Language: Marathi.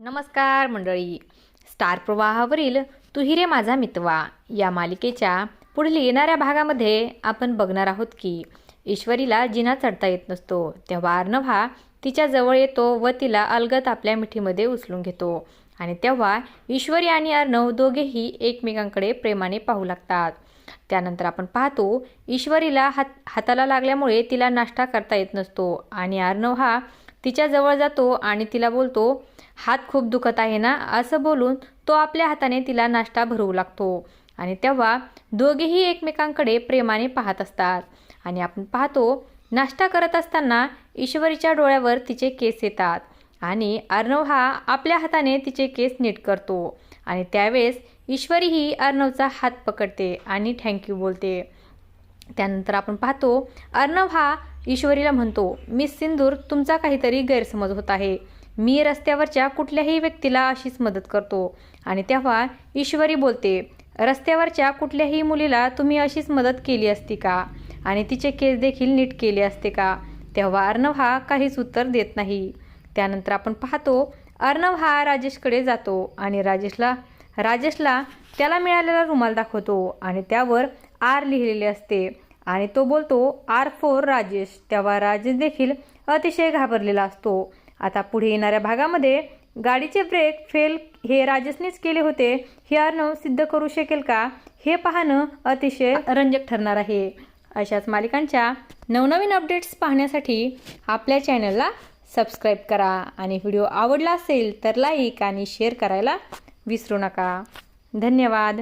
नमस्कार मंडळी. स्टार प्रवाहावरील तू ही रे माझा मितवा या मालिकेच्या पुढील येणाऱ्या भागामध्ये आपण बघणार आहोत की ईश्वरीला जिना चढता येत नसतो, तेव्हा अर्णव हा तिच्या जवळ येतो व तिला अलगद आपल्या मिठीमध्ये उचलून घेतो. आणि तेव्हा ईश्वरी आणि अर्णव दोघेही एकमेकांकडे प्रेमाने पाहू लागतात. त्यानंतर आपण पाहतो ईश्वरीला हाताला लागल्यामुळे तिला नाश्ता करता येत नसतो आणि अर्णव हा तिच्या जवळ जातो आणि तिला बोलतो, हात खूप दुखत आहे ना, असं बोलून तो आपल्या हाताने तिला नाश्ता भरवू लागतो. आणि तेव्हा दोघेही एकमेकांकडे प्रेमाने पाहत असतात. आणि आपण पाहतो नाश्ता करत असताना ईश्वरीच्या डोळ्यावर तिचे केस येतात आणि अर्णव हा आपल्या हाताने तिचे केस नीट करतो. आणि त्यावेळेस ईश्वरी ही अर्णवचा हात पकडते आणि थँक्यू बोलते. त्यानंतर आपण पाहतो अर्णव हा ईश्वरीला म्हणतो, मिस सिंदूर, तुमचा काहीतरी गैरसमज होत आहे. मी रस्त्यावरच्या कुठल्याही व्यक्तीला अशीच मदत करतो. आणि तेव्हा ईश्वरी बोलते, रस्त्यावरच्या कुठल्याही मुलीला तुम्ही अशीच मदत केली असती का आणि तिचे केस देखील नीट केले असते का? तेव्हा अर्णव हा काहीच उत्तर देत नाही. त्यानंतर आपण पाहतो अर्णव हा राजेशकडे जातो आणि राजेशला त्याला मिळालेला रुमाल दाखवतो आणि त्यावर आर लिहिलेले असते आणि तो बोलतो, आर फॉर राजेश. तेव्हा राजेश देखील अतिशय घाबरलेला असतो. आता पुढे येणाऱ्या भागामध्ये गाडीचे ब्रेक फेल हे राजेशनेच केले होते हे अर्णव सिद्ध करू शकेल का, हे पाहणं अतिशय रंजक ठरणार आहे. अशाच मालिकांच्या नवनवीन अपडेट्स पाहण्यासाठी आपल्या चॅनलला सबस्क्राईब करा आणि व्हिडिओ आवडला असेल तर लाईक आणि शेअर करायला विसरू नका. धन्यवाद.